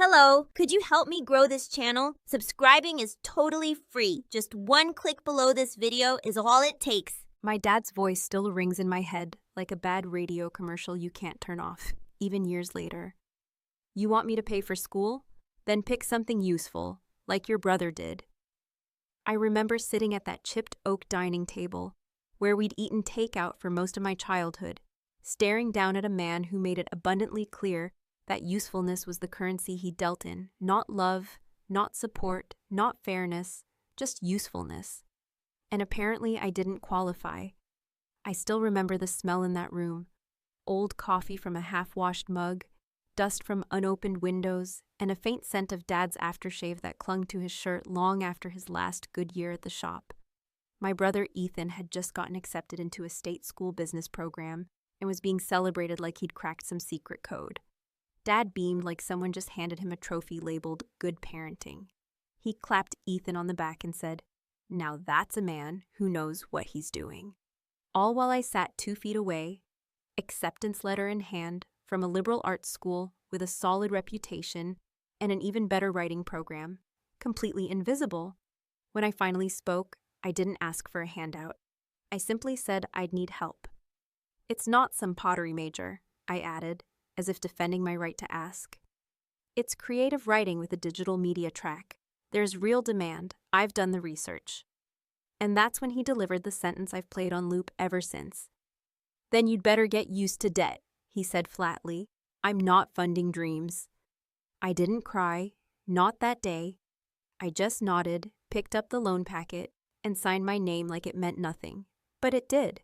Hello, could you help me grow this channel? Subscribing is totally free. Just one click below this video is all it takes. My dad's voice still rings in my head like a bad radio commercial you can't turn off, even years later. You want me to pay for school? Then pick something useful, like your brother did. I remember sitting at that chipped oak dining table, where we'd eaten takeout for most of my childhood, staring down at a man who made it abundantly clear that usefulness was the currency he dealt in, not love, not support, not fairness, just usefulness. And apparently I didn't qualify. I still remember the smell in that room, old coffee from a half-washed mug, dust from unopened windows, and a faint scent of Dad's aftershave that clung to his shirt long after his last good year at the shop. My brother Ethan had just gotten accepted into a state school business program and was being celebrated like he'd cracked some secret code. Dad beamed like someone just handed him a trophy labeled Good Parenting. He clapped Ethan on the back and said, "Now that's a man who knows what he's doing." All while I sat 2 feet away, acceptance letter in hand, from a liberal arts school with a solid reputation and an even better writing program, completely invisible. When I finally spoke, I didn't ask for a handout. I simply said I'd need help. "It's not some pottery major," I added, as if defending my right to ask. "It's creative writing with a digital media track. There's real demand. I've done the research." And that's when he delivered the sentence I've played on loop ever since. "Then you'd better get used to debt," he said flatly. "I'm not funding dreams." I didn't cry, not that day. I just nodded, picked up the loan packet, and signed my name like it meant nothing. But it did.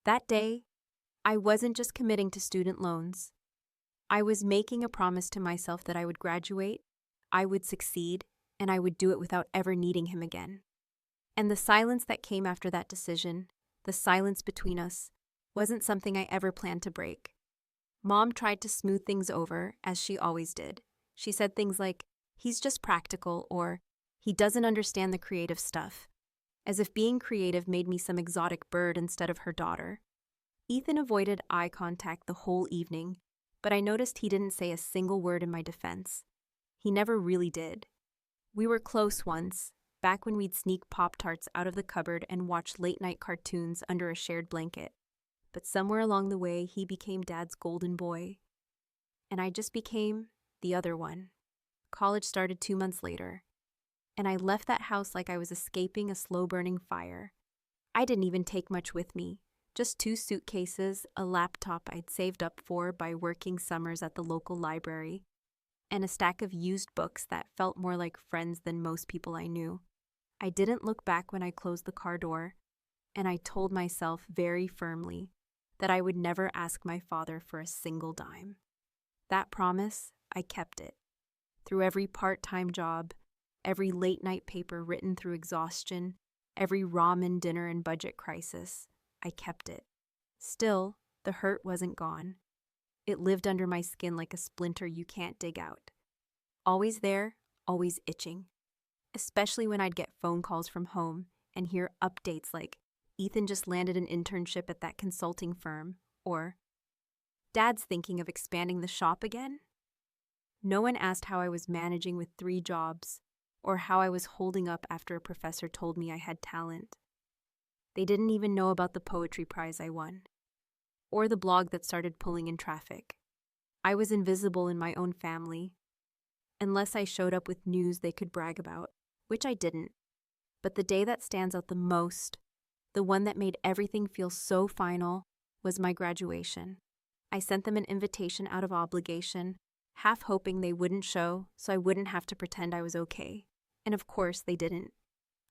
That day, I wasn't just committing to student loans. I was making a promise to myself that I would graduate, I would succeed, and I would do it without ever needing him again. And the silence that came after that decision, the silence between us, wasn't something I ever planned to break. Mom tried to smooth things over, as she always did. She said things like, "He's just practical," or "He doesn't understand the creative stuff," as if being creative made me some exotic bird instead of her daughter. Ethan avoided eye contact the whole evening, but I noticed he didn't say a single word in my defense. He never really did. We were close once, back when we'd sneak Pop-Tarts out of the cupboard and watch late-night cartoons under a shared blanket. But somewhere along the way, he became Dad's golden boy. And I just became the other one. College started 2 months later, and I left that house like I was escaping a slow-burning fire. I didn't even take much with me. Just 2 suitcases, a laptop I'd saved up for by working summers at the local library, and a stack of used books that felt more like friends than most people I knew. I didn't look back when I closed the car door, and I told myself very firmly that I would never ask my father for a single dime. That promise, I kept it. Through every part-time job, every late-night paper written through exhaustion, every ramen dinner and budget crisis, I kept it. Still, the hurt wasn't gone. It lived under my skin like a splinter you can't dig out. Always there, always itching. Especially when I'd get phone calls from home and hear updates like, "Ethan just landed an internship at that consulting firm," or, "Dad's thinking of expanding the shop again." No one asked how I was managing with 3 jobs, or how I was holding up after a professor told me I had talent. They didn't even know about the poetry prize I won, or the blog that started pulling in traffic. I was invisible in my own family, unless I showed up with news they could brag about, which I didn't. But the day that stands out the most, the one that made everything feel so final, was my graduation. I sent them an invitation out of obligation, half hoping they wouldn't show so I wouldn't have to pretend I was okay. And of course they didn't.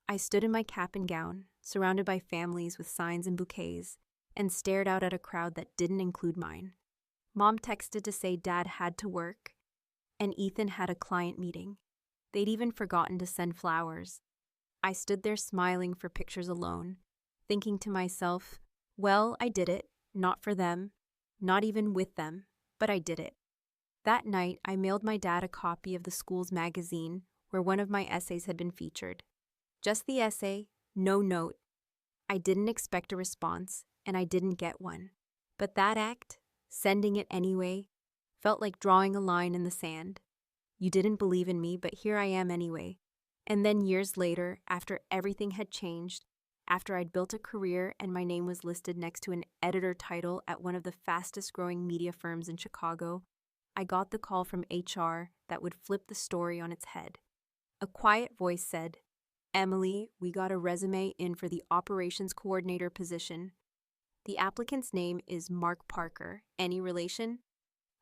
I stood in my cap and gown, surrounded by families with signs and bouquets, and stared out at a crowd that didn't include mine. Mom texted to say Dad had to work, and Ethan had a client meeting. They'd even forgotten to send flowers. I stood there smiling for pictures alone, thinking to myself, well, I did it, not for them, not even with them, but I did it. That night, I mailed my dad a copy of the school's magazine where one of my essays had been featured. Just the essay, no note. I didn't expect a response, and I didn't get one. But that act, sending it anyway, felt like drawing a line in the sand. You didn't believe in me, but here I am anyway. And then years later, after everything had changed, after I'd built a career and my name was listed next to an editor title at one of the fastest growing media firms in Chicago, I got the call from HR that would flip the story on its head. A quiet voice said, "Emily, we got a resume in for the operations coordinator position. The applicant's name is Mark Parker. Any relation?"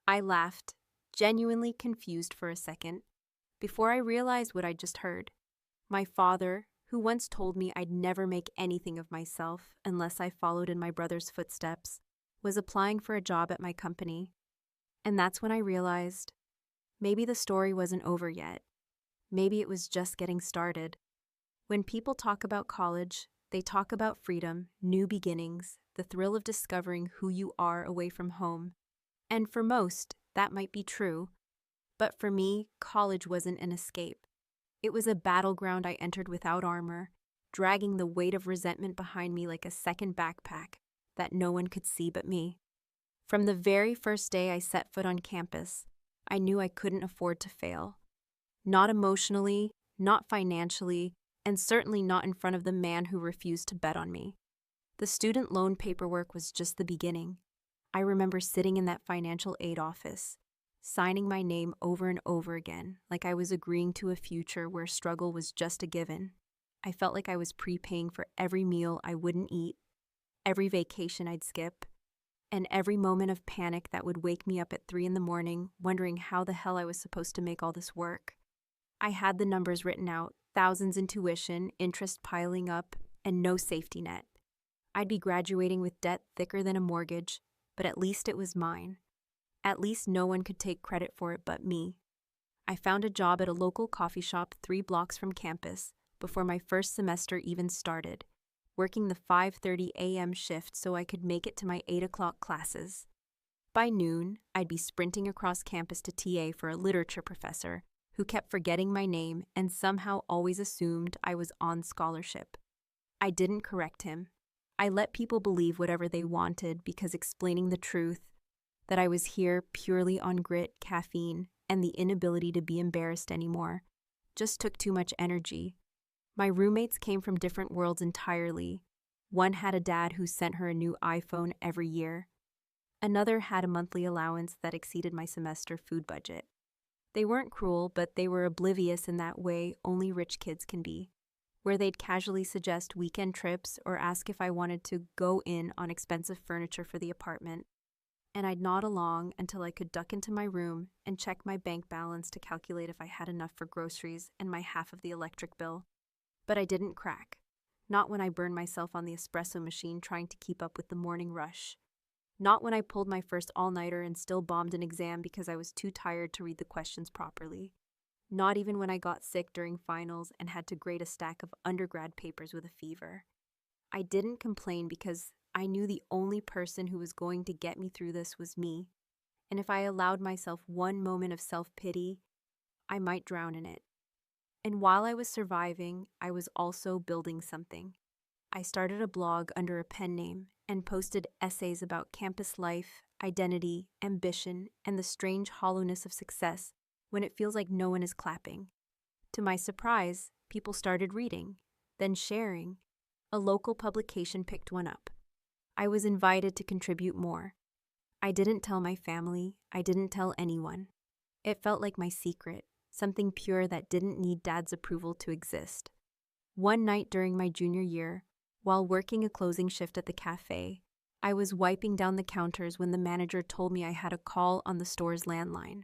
I laughed, genuinely confused for a second, before I realized what I'd just heard. My father, who once told me I'd never make anything of myself unless I followed in my brother's footsteps, was applying for a job at my company. And that's when I realized maybe the story wasn't over yet. Maybe it was just getting started. When people talk about college, they talk about freedom, new beginnings, the thrill of discovering who you are away from home. And for most, that might be true. But for me, college wasn't an escape. It was a battleground I entered without armor, dragging the weight of resentment behind me like a second backpack that no one could see but me. From the very first day I set foot on campus, I knew I couldn't afford to fail. Not emotionally, not financially, and certainly not in front of the man who refused to bet on me. The student loan paperwork was just the beginning. I remember sitting in that financial aid office, signing my name over and over again, like I was agreeing to a future where struggle was just a given. I felt like I was prepaying for every meal I wouldn't eat, every vacation I'd skip, and every moment of panic that would wake me up at 3 a.m, wondering how the hell I was supposed to make all this work. I had the numbers written out, thousands in tuition, interest piling up, and no safety net. I'd be graduating with debt thicker than a mortgage, but at least it was mine. At least no one could take credit for it but me. I found a job at a local coffee shop 3 blocks from campus before my first semester even started, working the 5:30 a.m. shift so I could make it to my 8 o'clock classes. By noon, I'd be sprinting across campus to TA for a literature professor who kept forgetting my name and somehow always assumed I was on scholarship. I didn't correct him. I let people believe whatever they wanted because explaining the truth, that I was here purely on grit, caffeine, and the inability to be embarrassed anymore, just took too much energy. My roommates came from different worlds entirely. One had a dad who sent her a new iPhone every year. Another had a monthly allowance that exceeded my semester food budget. They weren't cruel, but they were oblivious in that way only rich kids can be, where they'd casually suggest weekend trips or ask if I wanted to go in on expensive furniture for the apartment. And I'd nod along until I could duck into my room and check my bank balance to calculate if I had enough for groceries and my half of the electric bill. But I didn't crack. Not when I burned myself on the espresso machine trying to keep up with the morning rush. Not when I pulled my first all-nighter and still bombed an exam because I was too tired to read the questions properly. Not even when I got sick during finals and had to grade a stack of undergrad papers with a fever. I didn't complain because I knew the only person who was going to get me through this was me, and if I allowed myself one moment of self-pity, I might drown in it. And while I was surviving, I was also building something. I started a blog under a pen name and posted essays about campus life, identity, ambition, and the strange hollowness of success when it feels like no one is clapping. To my surprise, people started reading, then sharing. A local publication picked one up. I was invited to contribute more. I didn't tell my family. I didn't tell anyone. It felt like my secret, something pure that didn't need Dad's approval to exist. One night during my junior year, while working a closing shift at the cafe, I was wiping down the counters when the manager told me I had a call on the store's landline.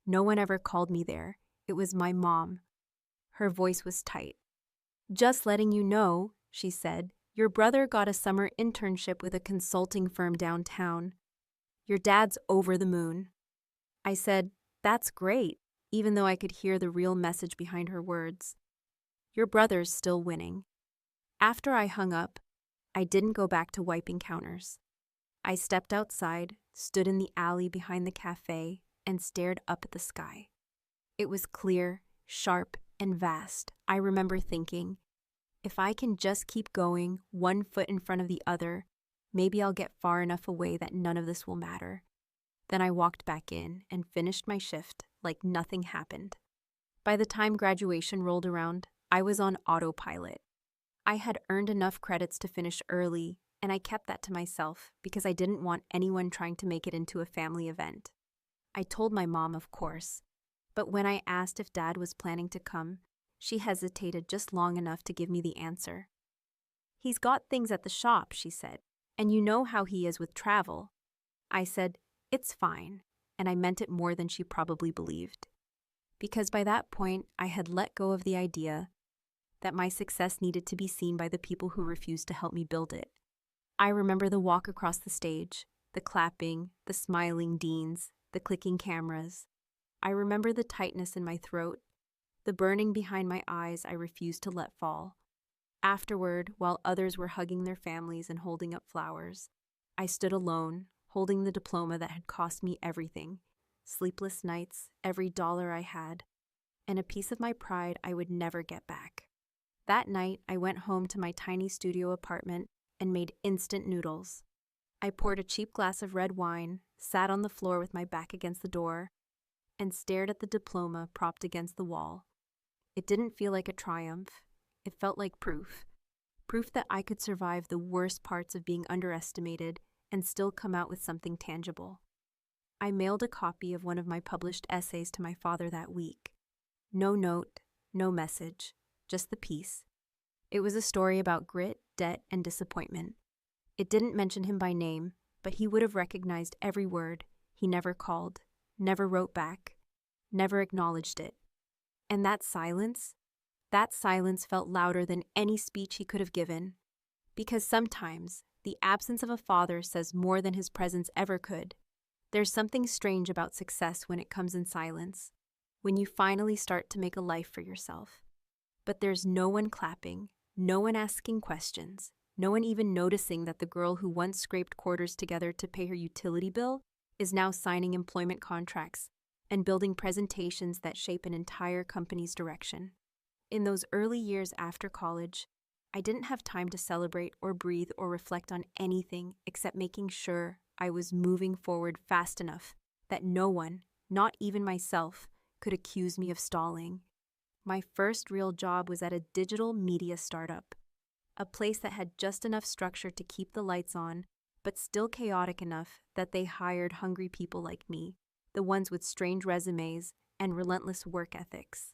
No one ever called me there. It was my mom. Her voice was tight. "Just letting you know," she said, "your brother got a summer internship with a consulting firm downtown. Your dad's over the moon." I said, "That's great," even though I could hear the real message behind her words. "Your brother's still winning." After I hung up, I didn't go back to wiping counters. I stepped outside, stood in the alley behind the cafe, and stared up at the sky. It was clear, sharp, and vast. I remember thinking, if I can just keep going, one foot in front of the other, maybe I'll get far enough away that none of this will matter. Then I walked back in and finished my shift, like nothing happened. By the time graduation rolled around, I was on autopilot. I had earned enough credits to finish early, and I kept that to myself because I didn't want anyone trying to make it into a family event. I told my mom, of course, but when I asked if Dad was planning to come, she hesitated just long enough to give me the answer. "He's got things at the shop," she said, "and you know how he is with travel." I said, "It's fine," and I meant it more than she probably believed. Because by that point, I had let go of the idea that my success needed to be seen by the people who refused to help me build it. I remember the walk across the stage, the clapping, the smiling deans, the clicking cameras. I remember the tightness in my throat, the burning behind my eyes I refused to let fall. Afterward, while others were hugging their families and holding up flowers, I stood alone, holding the diploma that had cost me everything, sleepless nights, every dollar I had, and a piece of my pride I would never get back. That night, I went home to my tiny studio apartment and made instant noodles. I poured a cheap glass of red wine, sat on the floor with my back against the door, and stared at the diploma propped against the wall. It didn't feel like a triumph. It felt like proof. Proof that I could survive the worst parts of being underestimated and still come out with something tangible. I mailed a copy of one of my published essays to my father that week. No note, no message, just the piece. It was a story about grit, debt, and disappointment. It didn't mention him by name, but he would have recognized every word. He never called, never wrote back, never acknowledged it. And that silence felt louder than any speech he could have given. Because sometimes, the absence of a father says more than his presence ever could. There's something strange about success when it comes in silence, when you finally start to make a life for yourself. But there's no one clapping, no one asking questions, no one even noticing that the girl who once scraped quarters together to pay her utility bill is now signing employment contracts and building presentations that shape an entire company's direction. In those early years after college, I didn't have time to celebrate or breathe or reflect on anything except making sure I was moving forward fast enough that no one, not even myself, could accuse me of stalling. My first real job was at a digital media startup, a place that had just enough structure to keep the lights on, but still chaotic enough that they hired hungry people like me, the ones with strange resumes and relentless work ethics.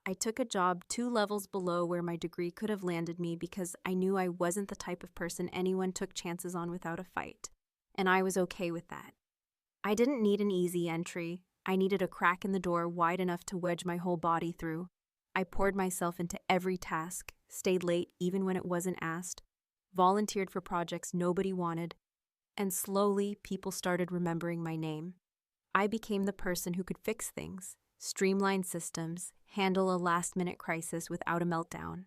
I took a job 2 levels below where my degree could have landed me because I knew I wasn't the type of person anyone took chances on without a fight, and I was okay with that. I didn't need an easy entry. I needed a crack in the door wide enough to wedge my whole body through. I poured myself into every task, stayed late even when it wasn't asked, volunteered for projects nobody wanted, and slowly people started remembering my name. I became the person who could fix things, streamline systems, handle a last-minute crisis without a meltdown.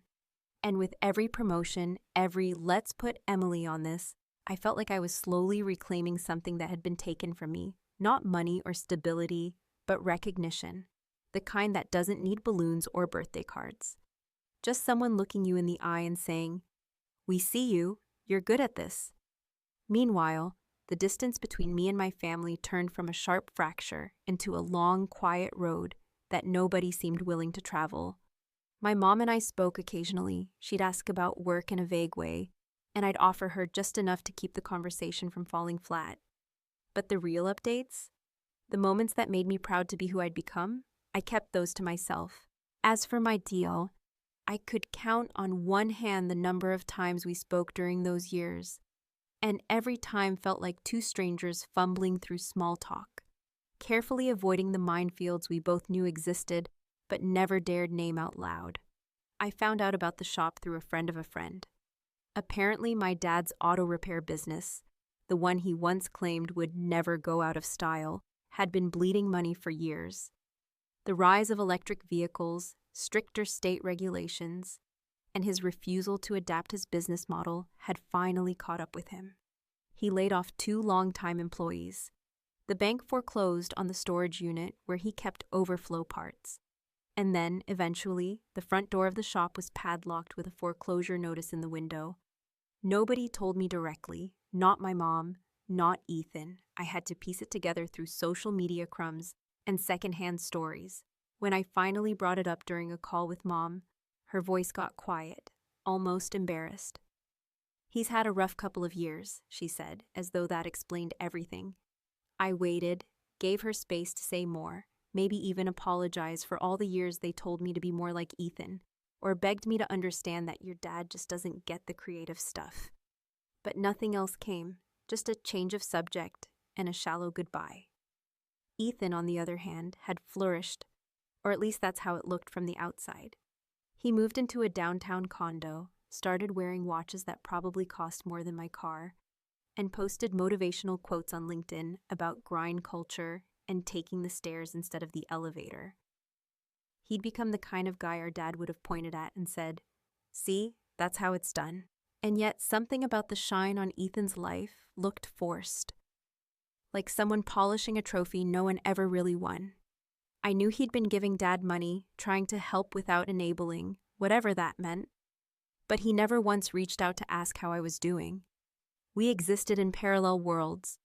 And with every promotion, every "let's put Emily on this," I felt like I was slowly reclaiming something that had been taken from me. Not money or stability, but recognition. The kind that doesn't need balloons or birthday cards. Just someone looking you in the eye and saying, "We see you, you're good at this." Meanwhile, the distance between me and my family turned from a sharp fracture into a long, quiet road that nobody seemed willing to travel. My mom and I spoke occasionally. She'd ask about work in a vague way, and I'd offer her just enough to keep the conversation from falling flat. But the real updates? The moments that made me proud to be who I'd become? I kept those to myself. As for my deal, I could count on one hand the number of times we spoke during those years, and every time felt like 2 strangers fumbling through small talk, carefully avoiding the minefields we both knew existed but never dared name out loud. I found out about the shop through a friend of a friend. Apparently, my dad's auto repair business, the one he once claimed would never go out of style, had been bleeding money for years. The rise of electric vehicles, stricter state regulations, and his refusal to adapt his business model had finally caught up with him. He laid off 2 long-time employees. The bank foreclosed on the storage unit where he kept overflow parts. And then, eventually, the front door of the shop was padlocked with a foreclosure notice in the window. Nobody told me directly, not my mom, not Ethan. I had to piece it together through social media crumbs and secondhand stories. When I finally brought it up during a call with Mom, her voice got quiet, almost embarrassed. "He's had a rough couple of years," she said, as though that explained everything. I waited, gave her space to say more, maybe even apologize for all the years they told me to be more like Ethan, or begged me to understand that your dad just doesn't get the creative stuff. But nothing else came, just a change of subject and a shallow goodbye. Ethan, on the other hand, had flourished, or at least that's how it looked from the outside. He moved into a downtown condo, started wearing watches that probably cost more than my car, and posted motivational quotes on LinkedIn about grind culture and taking the stairs instead of the elevator. He'd become the kind of guy our dad would have pointed at and said, "See, that's how it's done." And yet something about the shine on Ethan's life looked forced, like someone polishing a trophy no one ever really won. I knew he'd been giving Dad money, trying to help without enabling, whatever that meant, but he never once reached out to ask how I was doing. We existed in parallel worlds,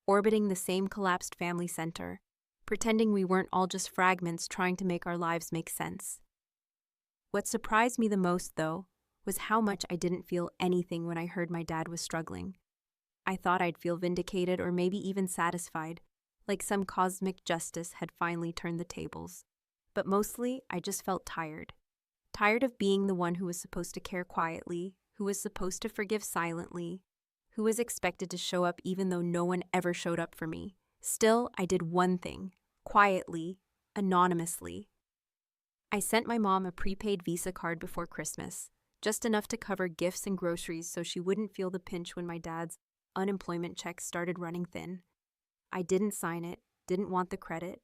orbiting the same collapsed family center, pretending we weren't all just fragments trying to make our lives make sense. What surprised me the most, though, was how much I didn't feel anything when I heard my dad was struggling. I thought I'd feel vindicated or maybe even satisfied, like some cosmic justice had finally turned the tables. But mostly, I just felt tired. Tired of being the one who was supposed to care quietly, who was supposed to forgive silently, who was expected to show up even though no one ever showed up for me. Still, I did one thing, quietly, anonymously. I sent my mom a prepaid Visa card before Christmas, just enough to cover gifts and groceries so she wouldn't feel the pinch when my dad's unemployment check started running thin. I didn't sign it, didn't want the credit.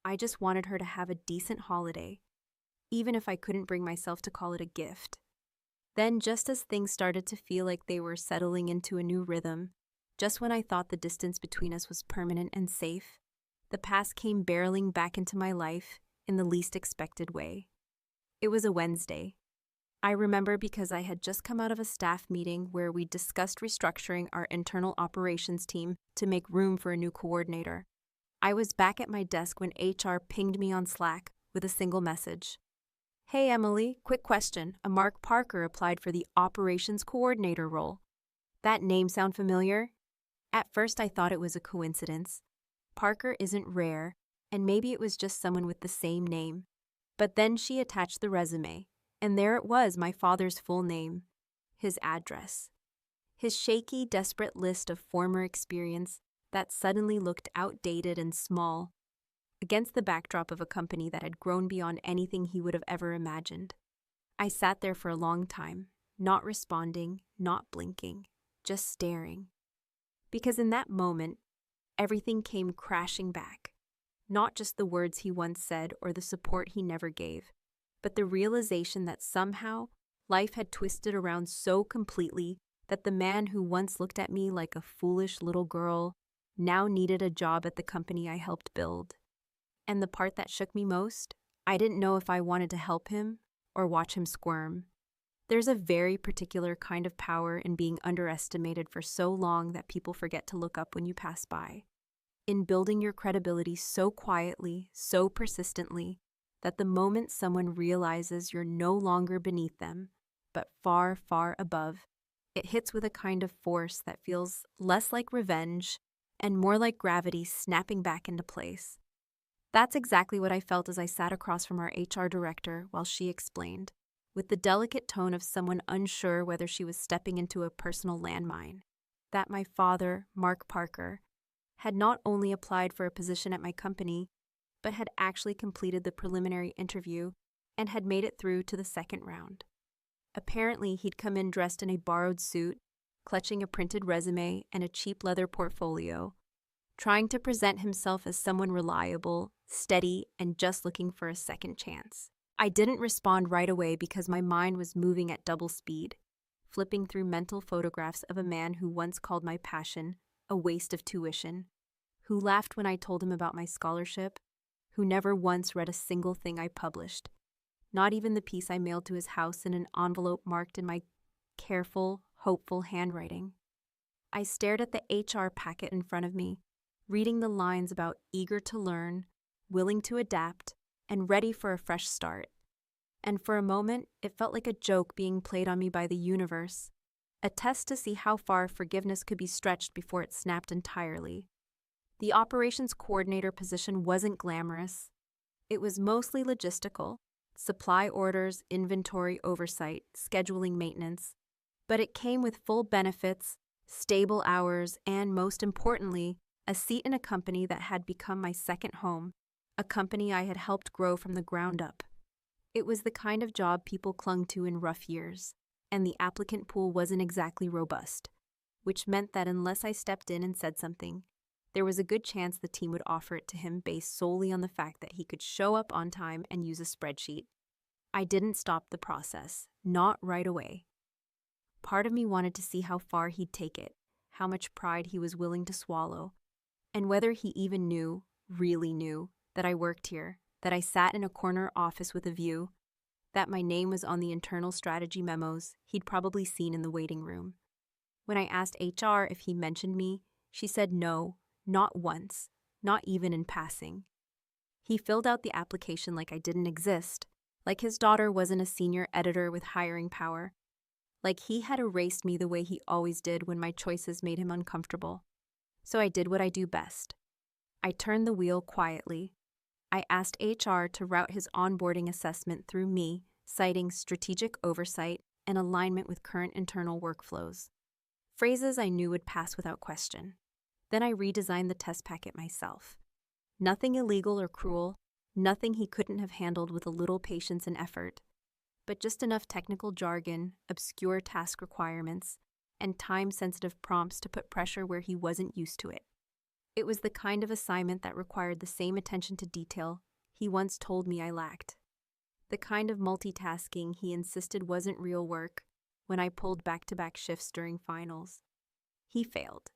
I just wanted her to have a decent holiday, even if I couldn't bring myself to call it a gift. Then, just as things started to feel like they were settling into a new rhythm, just when I thought the distance between us was permanent and safe, the past came barreling back into my life in the least expected way. It was a Wednesday. I remember because I had just come out of a staff meeting where we discussed restructuring our internal operations team to make room for a new coordinator. I was back at my desk when HR pinged me on Slack with a single message. "Hey Emily, quick question. A Mark Parker applied for the operations coordinator role. That name sound familiar?" At first I thought it was a coincidence. Parker isn't rare, and maybe it was just someone with the same name. But then she attached the resume, and there it was, my father's full name, his address, his shaky, desperate list of former experience that suddenly looked outdated and small, against the backdrop of a company that had grown beyond anything he would have ever imagined. I sat there for a long time, not responding, not blinking, just staring. Because in that moment, everything came crashing back. Not just the words he once said or the support he never gave, but the realization that somehow life had twisted around so completely that the man who once looked at me like a foolish little girl now needed a job at the company I helped build. And the part that shook me most, I didn't know if I wanted to help him or watch him squirm. There's a very particular kind of power in being underestimated for so long that people forget to look up when you pass by. In building your credibility so quietly, so persistently, that the moment someone realizes you're no longer beneath them, but far, far above, it hits with a kind of force that feels less like revenge and more like gravity snapping back into place. That's exactly what I felt as I sat across from our HR director while she explained, with the delicate tone of someone unsure whether she was stepping into a personal landmine, that my father, Mark Parker, had not only applied for a position at my company, but had actually completed the preliminary interview and had made it through to the second round. Apparently, he'd come in dressed in a borrowed suit, clutching a printed resume and a cheap leather portfolio, trying to present himself as someone reliable, steady, and just looking for a second chance. I didn't respond right away because my mind was moving at double speed, flipping through mental photographs of a man who once called my passion a waste of tuition, who laughed when I told him about my scholarship, who never once read a single thing I published, not even the piece I mailed to his house in an envelope marked in my careful, hopeful handwriting. I stared at the HR packet in front of me, reading the lines about eager to learn, willing to adapt, and ready for a fresh start. And for a moment, it felt like a joke being played on me by the universe, a test to see how far forgiveness could be stretched before it snapped entirely. The operations coordinator position wasn't glamorous. It was mostly logistical: supply orders, inventory oversight, scheduling maintenance. But it came with full benefits, stable hours, and most importantly, a seat in a company that had become my second home, a company I had helped grow from the ground up. It was the kind of job people clung to in rough years, and the applicant pool wasn't exactly robust, which meant that unless I stepped in and said something, there was a good chance the team would offer it to him based solely on the fact that he could show up on time and use a spreadsheet. I didn't stop the process, not right away. Part of me wanted to see how far he'd take it, how much pride he was willing to swallow, and whether he even knew, really knew, that I worked here, that I sat in a corner office with a view, that my name was on the internal strategy memos he'd probably seen in the waiting room. When I asked HR if he mentioned me, she said no, not once, not even in passing. He filled out the application like I didn't exist, like his daughter wasn't a senior editor with hiring power, like he had erased me the way he always did when my choices made him uncomfortable. So I did what I do best. I turned the wheel quietly. I asked HR to route his onboarding assessment through me, citing strategic oversight and alignment with current internal workflows. Phrases I knew would pass without question. Then I redesigned the test packet myself. Nothing illegal or cruel, nothing he couldn't have handled with a little patience and effort, but just enough technical jargon, obscure task requirements, and time-sensitive prompts to put pressure where he wasn't used to it. It was the kind of assignment that required the same attention to detail he once told me I lacked. The kind of multitasking he insisted wasn't real work when I pulled back-to-back shifts during finals. He failed.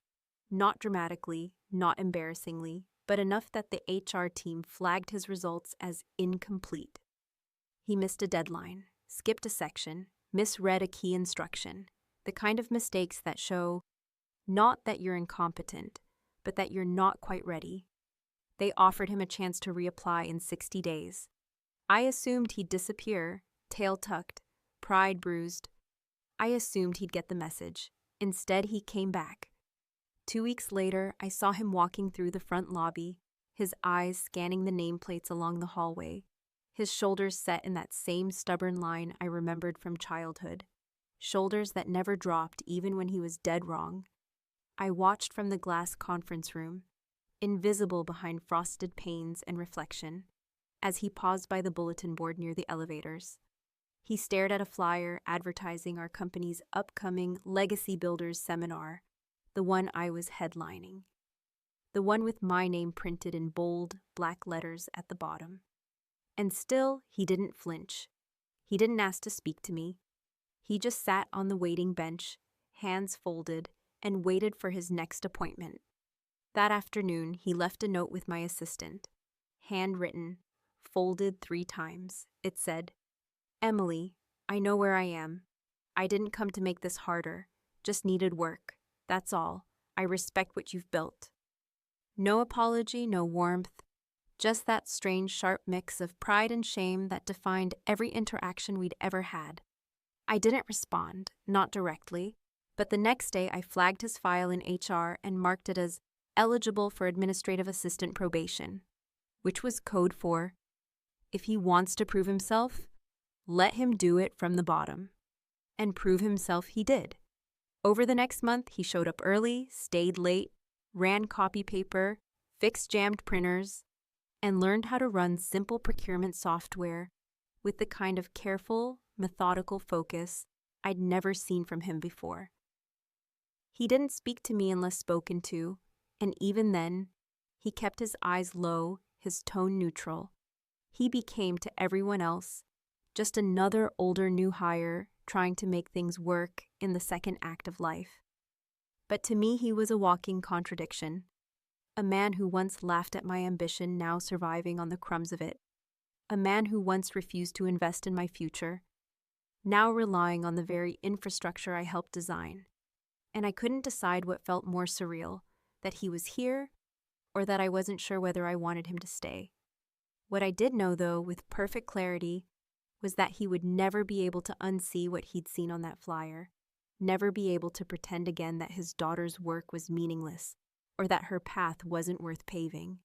Not dramatically, not embarrassingly, but enough that the HR team flagged his results as incomplete. He missed a deadline, skipped a section, misread a key instruction, the kind of mistakes that show not that you're incompetent, but that you're not quite ready. They offered him a chance to reapply in 60 days. I assumed he'd disappear, tail tucked, pride bruised. I assumed he'd get the message. Instead, he came back. 2 weeks later, I saw him walking through the front lobby, his eyes scanning the nameplates along the hallway, his shoulders set in that same stubborn line I remembered from childhood, shoulders that never dropped even when he was dead wrong. I watched from the glass conference room, invisible behind frosted panes and reflection, as he paused by the bulletin board near the elevators. He stared at a flyer advertising our company's upcoming Legacy Builders seminar, the one I was headlining, the one with my name printed in bold, black letters at the bottom. And still, he didn't flinch. He didn't ask to speak to me. He just sat on the waiting bench, hands folded, and waited for his next appointment. That afternoon, he left a note with my assistant, handwritten, folded 3 times. It said, "Emily, I know where I am. I didn't come to make this harder, just needed work. That's all. I respect what you've built." No apology, no warmth, just that strange, sharp mix of pride and shame that defined every interaction we'd ever had. I didn't respond, not directly, but the next day I flagged his file in HR and marked it as eligible for administrative assistant probation, which was code for, if he wants to prove himself, let him do it from the bottom. And prove himself he did. Over the next month, he showed up early, stayed late, ran copy paper, fixed jammed printers, and learned how to run simple procurement software with the kind of careful, methodical focus I'd never seen from him before. He didn't speak to me unless spoken to, and even then, he kept his eyes low, his tone neutral. He became to everyone else just another older new hire trying to make things work in the second act of life. But to me, he was a walking contradiction. A man who once laughed at my ambition, now surviving on the crumbs of it. A man who once refused to invest in my future, now relying on the very infrastructure I helped design. And I couldn't decide what felt more surreal, that he was here, or that I wasn't sure whether I wanted him to stay. What I did know, though, with perfect clarity, was that he would never be able to unsee what he'd seen on that flyer, never be able to pretend again that his daughter's work was meaningless or that her path wasn't worth paving.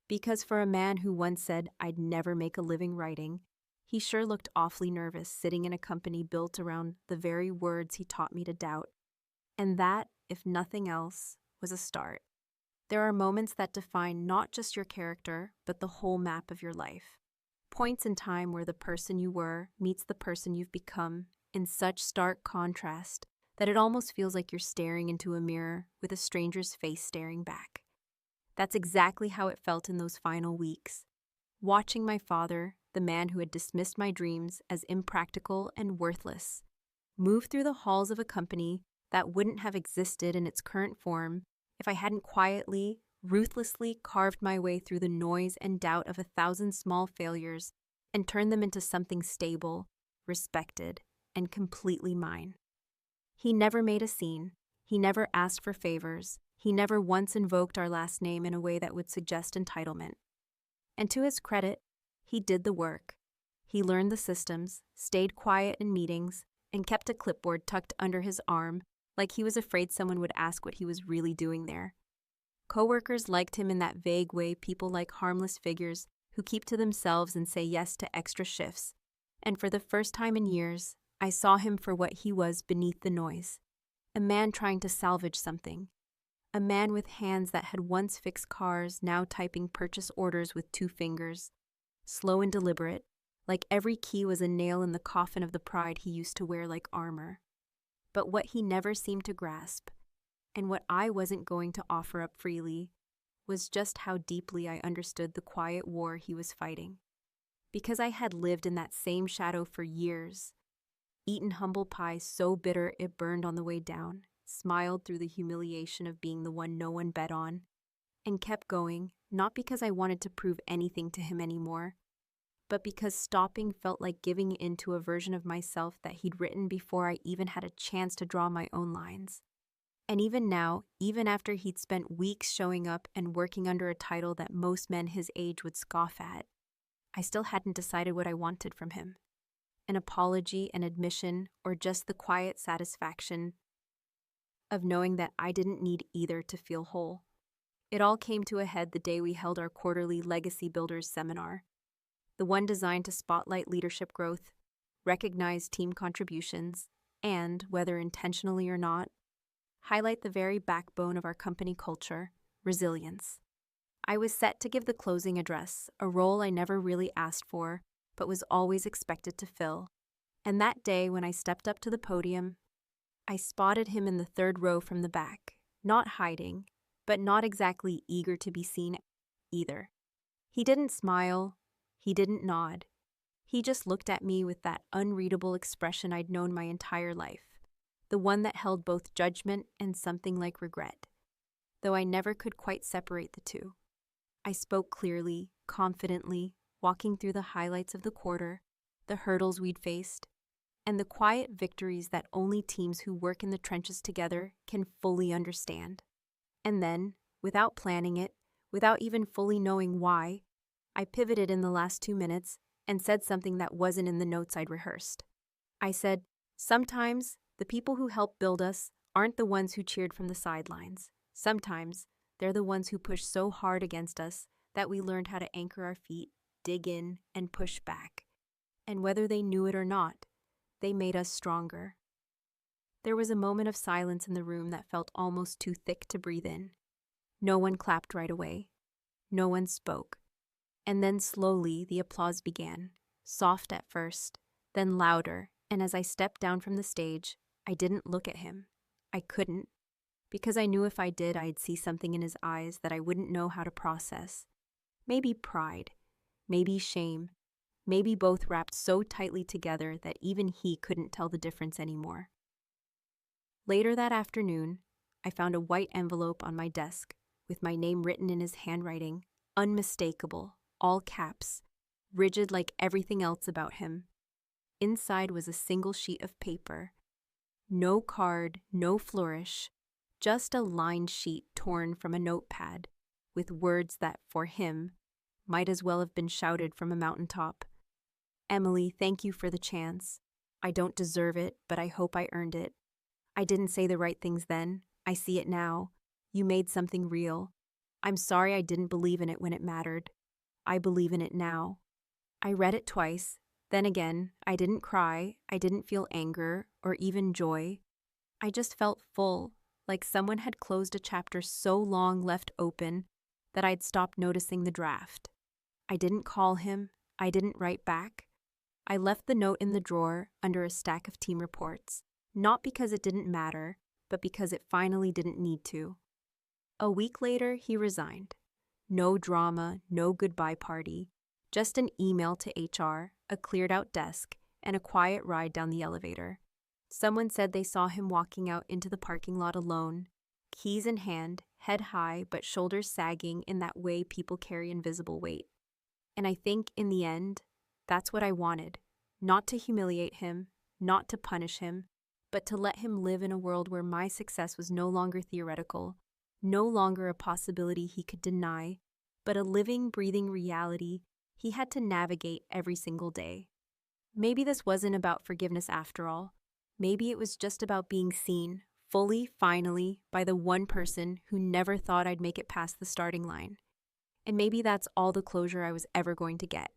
Because for a man who once said, "I'd never make a living writing," he sure looked awfully nervous sitting in a company built around the very words he taught me to doubt. And that, if nothing else, was a start. There are moments that define not just your character, but the whole map of your life. Points in time where the person you were meets the person you've become in such stark contrast that it almost feels like you're staring into a mirror with a stranger's face staring back. That's exactly how it felt in those final weeks. Watching my father, the man who had dismissed my dreams as impractical and worthless, move through the halls of a company that wouldn't have existed in its current form if I hadn't quietly, ruthlessly carved my way through the noise and doubt of 1,000 small failures and turned them into something stable, respected, and completely mine. He never made a scene. He never asked for favors. He never once invoked our last name in a way that would suggest entitlement. And to his credit, he did the work. He learned the systems, stayed quiet in meetings, and kept a clipboard tucked under his arm like he was afraid someone would ask what he was really doing there. Coworkers liked him in that vague way people like harmless figures who keep to themselves and say yes to extra shifts. And for the first time in years, I saw him for what he was beneath the noise. A man trying to salvage something. A man with hands that had once fixed cars, now typing purchase orders with 2 fingers. Slow and deliberate, like every key was a nail in the coffin of the pride he used to wear like armor. But what he never seemed to grasp, and what I wasn't going to offer up freely, was just how deeply I understood the quiet war he was fighting. Because I had lived in that same shadow for years, eaten humble pie so bitter it burned on the way down, smiled through the humiliation of being the one no one bet on, and kept going, not because I wanted to prove anything to him anymore, but because stopping felt like giving in to a version of myself that he'd written before I even had a chance to draw my own lines. And even now, even after he'd spent weeks showing up and working under a title that most men his age would scoff at, I still hadn't decided what I wanted from him. An apology, an admission, or just the quiet satisfaction of knowing that I didn't need either to feel whole. It all came to a head the day we held our quarterly Legacy Builders seminar, the one designed to spotlight leadership growth, recognize team contributions, and, whether intentionally or not, highlight the very backbone of our company culture, resilience. I was set to give the closing address, a role I never really asked for, but was always expected to fill. And that day, when I stepped up to the podium, I spotted him in the 3rd row from the back, not hiding, but not exactly eager to be seen either. He didn't smile, he didn't nod. He just looked at me with that unreadable expression I'd known my entire life, the one that held both judgment and something like regret, though I never could quite separate the two. I spoke clearly, confidently, walking through the highlights of the quarter, the hurdles we'd faced, and the quiet victories that only teams who work in the trenches together can fully understand. And then, without planning it, without even fully knowing why, I pivoted in the last 2 minutes and said something that wasn't in the notes I'd rehearsed. I said, sometimes the people who help build us aren't the ones who cheered from the sidelines. Sometimes they're the ones who pushed so hard against us that we learned how to anchor our feet, dig in, and push back. And whether they knew it or not, they made us stronger. There was a moment of silence in the room that felt almost too thick to breathe in. No one clapped right away. No one spoke. And then slowly the applause began, soft at first, then louder, and as I stepped down from the stage, I didn't look at him. I couldn't, because I knew if I did, I'd see something in his eyes that I wouldn't know how to process. Maybe pride, maybe shame, maybe both wrapped so tightly together that even he couldn't tell the difference anymore. Later that afternoon, I found a white envelope on my desk with my name written in his handwriting, unmistakable, all caps, rigid like everything else about him. Inside was a single sheet of paper. No card, no flourish, just a lined sheet torn from a notepad with words that, for him, might as well have been shouted from a mountaintop. Emily, thank you for the chance. I don't deserve it, but I hope I earned it. I didn't say the right things then. I see it now. You made something real. I'm sorry I didn't believe in it when it mattered. I believe in it now. I read it twice. Then again, I didn't cry. I didn't feel anger or even joy. I just felt full, like someone had closed a chapter so long left open that I'd stopped noticing the draft. I didn't call him. I didn't write back. I left the note in the drawer under a stack of team reports, not because it didn't matter, but because it finally didn't need to. A week later, he resigned. No drama, no goodbye party, just an email to HR, a cleared-out desk, and a quiet ride down the elevator. Someone said they saw him walking out into the parking lot alone, keys in hand, head high but shoulders sagging in that way people carry invisible weight. And I think, in the end, that's what I wanted. Not to humiliate him, not to punish him, but to let him live in a world where my success was no longer theoretical, no longer a possibility he could deny, but a living, breathing reality he had to navigate every single day. Maybe this wasn't about forgiveness after all. Maybe it was just about being seen, fully, finally, by the one person who never thought I'd make it past the starting line. And maybe that's all the closure I was ever going to get.